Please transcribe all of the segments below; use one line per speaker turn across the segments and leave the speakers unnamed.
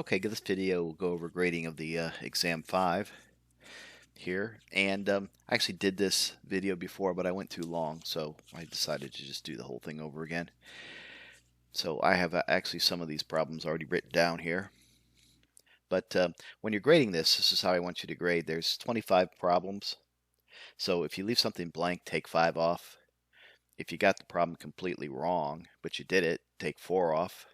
Okay, this video will go over grading of the exam 5 here. And I actually did this video before, but I went too long, so I decided to just do the whole thing over again. So I have actually some of these problems already written down here. But when you're grading this is how I want you to grade. There's 25 problems. So if you leave something blank, take 5 off. If you got the problem completely wrong, but you did it, take 4 off.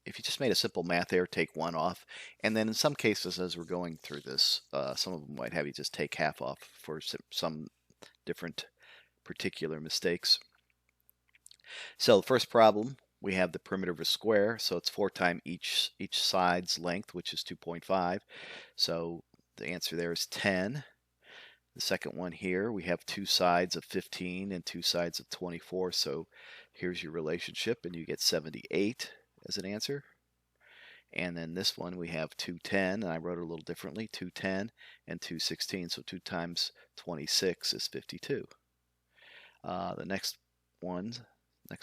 If you just made a simple math error, take 1 off. And then in some cases, as we're going through this, some of them might have you just take half off for some different particular mistakes. So the first problem, we have the perimeter of a square. So it's 4 times each side's length, which is 2.5. So the answer there is 10. The second one here, we have 2 sides of 15 and 2 sides of 24. So here's your relationship, and you get 78 as an answer. And then this one we have 210, and I wrote it a little differently, 210 and 216. So 2 times 26 is 52. The next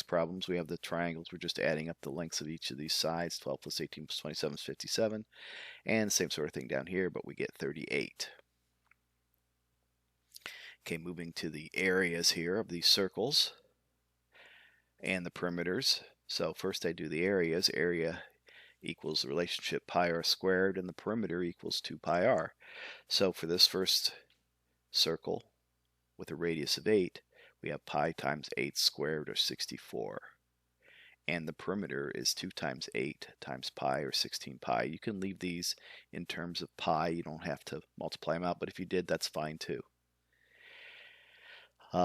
problems, we have the triangles. We're just adding up the lengths of each of these sides. 12 plus 18 plus 27 is 57. And same sort of thing down here, but we get 38. Okay, moving to the areas here of these circles and the perimeters. So first I do the areas. Area equals the relationship pi r squared, and the perimeter equals 2 pi r. So for this first circle with a radius of 8, we have pi times 8 squared, or 64. And the perimeter is 2 times 8 times pi, or 16 pi. You can leave these in terms of pi. You don't have to multiply them out, but if you did, that's fine too.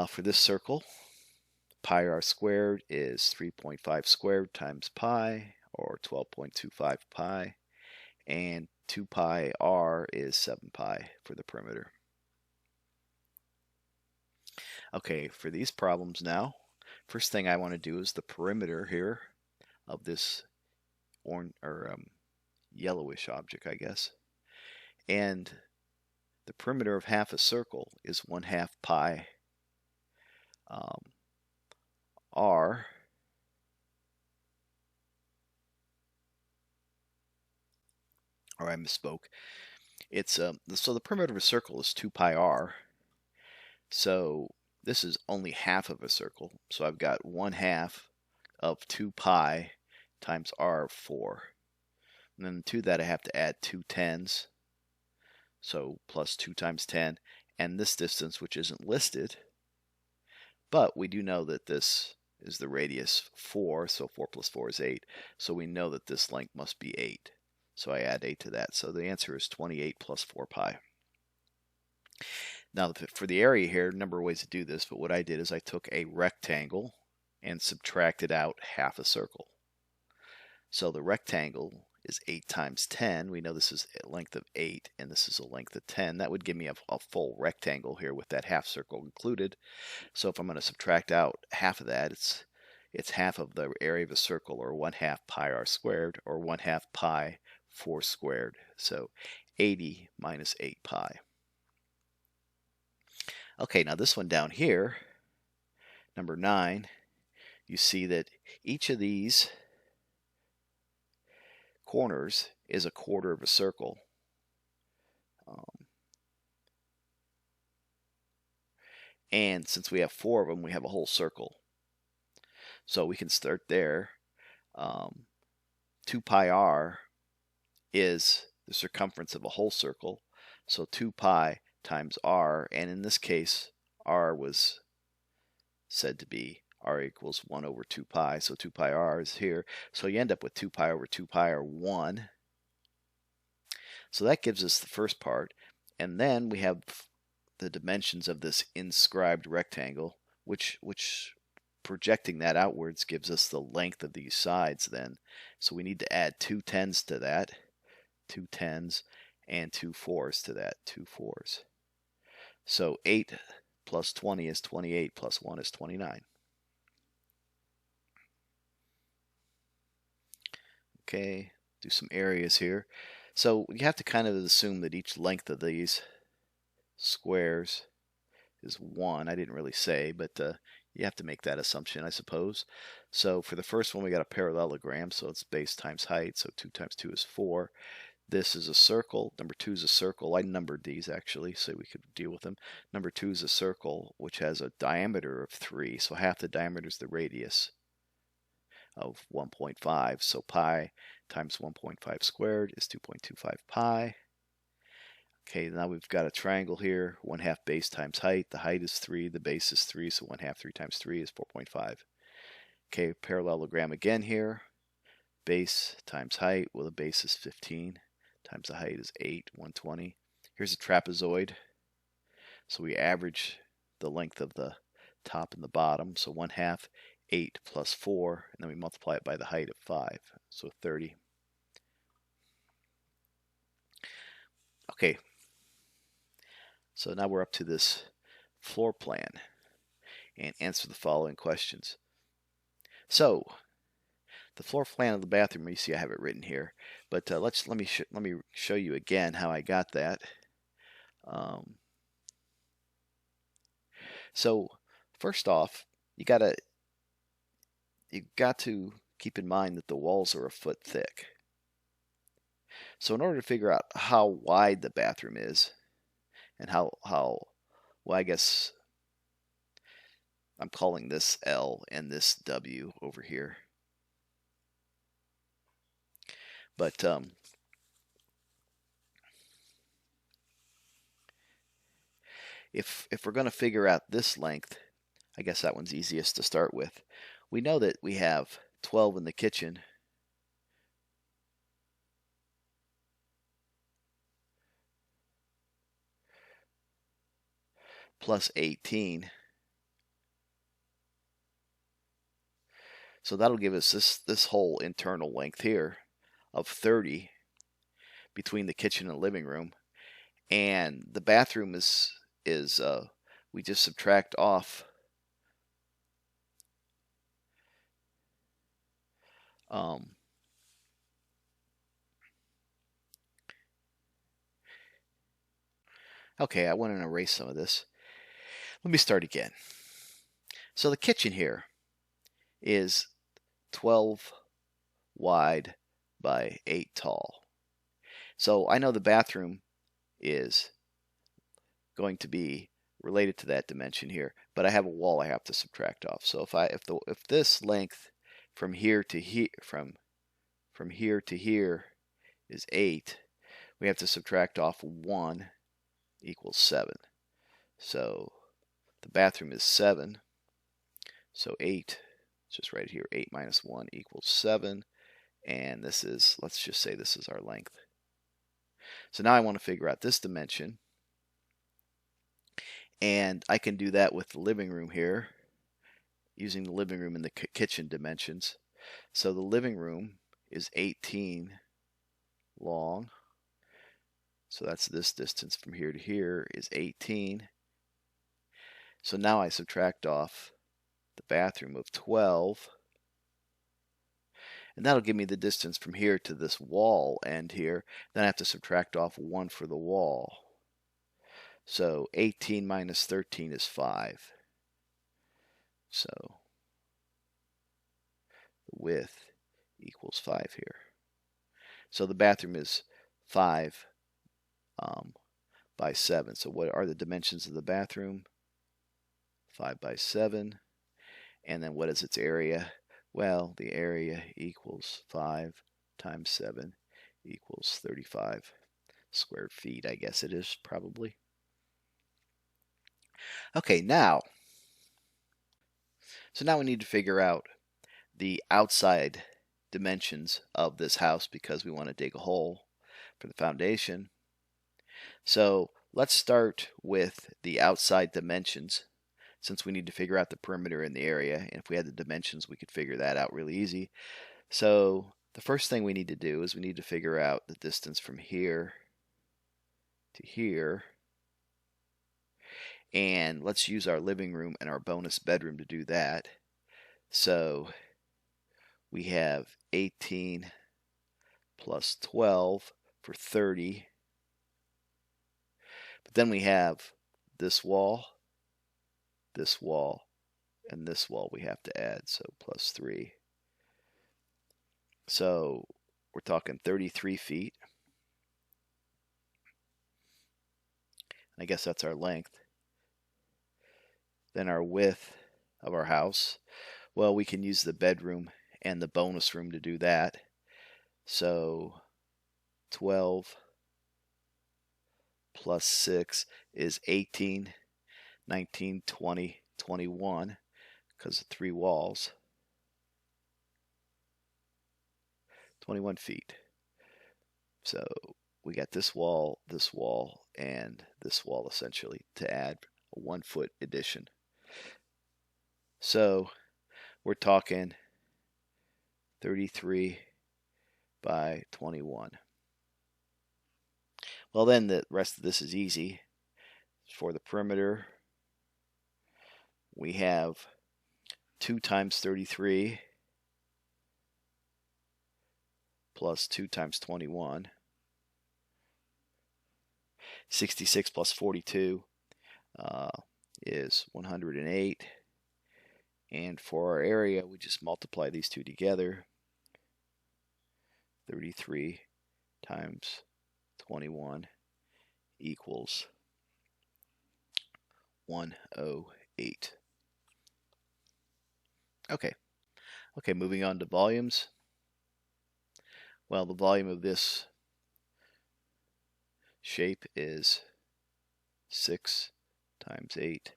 For this circle, pi r squared is 3.5 squared times pi, or 12.25 pi, and 2 pi r is 7 pi for the perimeter. Okay, for these problems now, first thing I want to do is the perimeter here of this yellowish object, I guess. And the perimeter of half a circle is 1/2 pi r, or I misspoke. It's so the perimeter of a circle is 2 pi r. So this is only half of a circle. So I've got 1/2 of 2 pi times r of 4. And then to that I have to add 2 tens. So plus 2 times 10. And this distance, which isn't listed. But we do know that this is the radius 4. So 4 plus 4 is 8. So we know that this length must be 8. So I add 8 to that. So the answer is 28 plus 4 pi. Now for the area here, a number of ways to do this, but what I did is I took a rectangle and subtracted out half a circle. So the rectangle is 8 times 10. We know this is a length of 8, and this is a length of 10. That would give me a full rectangle here with that half circle included. So if I'm going to subtract out half of that, it's half of the area of a circle, or 1/2 pi r squared, or 1/2 pi 4 squared. So 80 minus 8 pi. Okay, now this one down here, number 9, you see that each of these corners is a quarter of a circle. And since we have 4 of them, we have a whole circle. So we can start there. 2 pi r is the circumference of a whole circle. So 2 pi times r, and in this case, r was said to be r equals 1 over 2 pi. So 2 pi r is here. So you end up with 2 pi over 2 pi, or 1. So that gives us the first part. And then we have the dimensions of this inscribed rectangle, which projecting that outwards gives us the length of these sides then. So we need to add 2 tens to that, 2 tens, and 2 fours to that, 2 fours. So 8 plus 20 is 28, plus 1 is 29. Okay, do some areas here. So you have to kind of assume that each length of these squares is 1. I didn't really say, but you have to make that assumption, I suppose. So for the first one, we got a parallelogram, so it's base times height, so 2 times 2 is 4. This is a circle. Number 2 is a circle. I numbered these actually so we could deal with them. Number 2 is a circle which has a diameter of 3, so half the diameter is the radius of 1.5. So pi times 1.5 squared is 2.25 pi. Okay, now we've got a triangle here, 1/2 base times height. The height is 3, the base is 3, so 1/2 3 times 3 is 4.5. Okay, parallelogram again here. Base times height, well the base is 15, times the height is 8, 120. Here's a trapezoid. So we average the length of the top and the bottom, so 1/2, 8 plus 4, and then we multiply it by the height of 5, so 30. Okay, so now we're up to this floor plan and answer the following questions. So the floor plan of the bathroom, you see I have it written here, but let me show you again how I got that. So first off, you got to keep in mind that the walls are a foot thick. So in order to figure out how wide the bathroom is, and well, I guess I'm calling this L and this W over here. But if we're going to figure out this length, I guess that one's easiest to start with. We know that we have 12 in the kitchen. Plus 18. So that'll give us this whole internal length here of 30 between the kitchen and living room. And the bathroom is we just subtract off okay, I want to erase some of this. Let me start again. So the kitchen here is 12 wide by 8 tall. So I know the bathroom is going to be related to that dimension here, but I have a wall I have to subtract off. So if this length from here to here from here to here is 8, we have to subtract off 1 equals 7. So the bathroom is 7. So 8, just right here, 8 minus 1 equals 7. And this is, let's just say this is our length. So now I want to figure out this dimension. And I can do that with the living room here, using the living room and the kitchen dimensions. So the living room is 18 long. So that's this distance from here to here is 18. So now I subtract off the bathroom of 12. And that'll give me the distance from here to this wall end here. Then I have to subtract off 1 for the wall. So 18 minus 13 is 5. So the width equals 5 here. So the bathroom is 5 by 7. So what are the dimensions of the bathroom? 5 by 7. And then what is its area? Well, the area equals 5 times 7 equals 35 square feet, I guess it is probably. Okay, so now we need to figure out the outside dimensions of this house because we want to dig a hole for the foundation. So let's start with the outside dimensions, since we need to figure out the perimeter and the area. And if we had the dimensions, we could figure that out really easy. So the first thing we need to do is we need to figure out the distance from here to here. And let's use our living room and our bonus bedroom to do that. So we have 18 plus 12 for 30. But then we have this wall, and this wall we have to add, so plus 3. So we're talking 33 feet. I guess that's our length. Then our width of our house, well, we can use the bedroom and the bonus room to do that. So 12 plus 6 is 18, 19, 20, 21, because of 3 walls. 21 feet. So we got this wall, and this wall essentially to add a 1 foot addition. So we're talking 33 by 21. Well, then the rest of this is easy. For the perimeter, we have 2 times 33 plus 2 times 21. 66 plus 42 is 108. And for our area, we just multiply these two together. 33 times 21 equals 108. Okay, moving on to volumes. Well, the volume of this shape is 6 times 8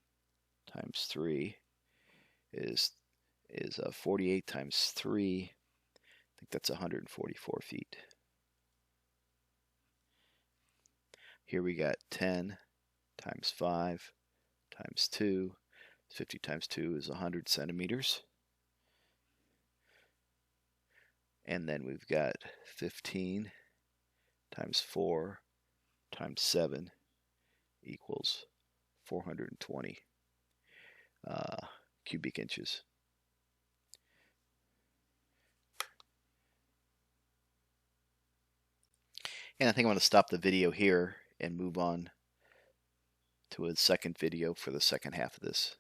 times 3 is 48 times 3. I think that's 144 feet. Here we got 10 times 5 times 2. 50 times 2 is 100 centimeters. And then we've got 15 times 4 times 7 equals 420 cubic inches. And I think I'm going to stop the video here and move on to a second video for the second half of this.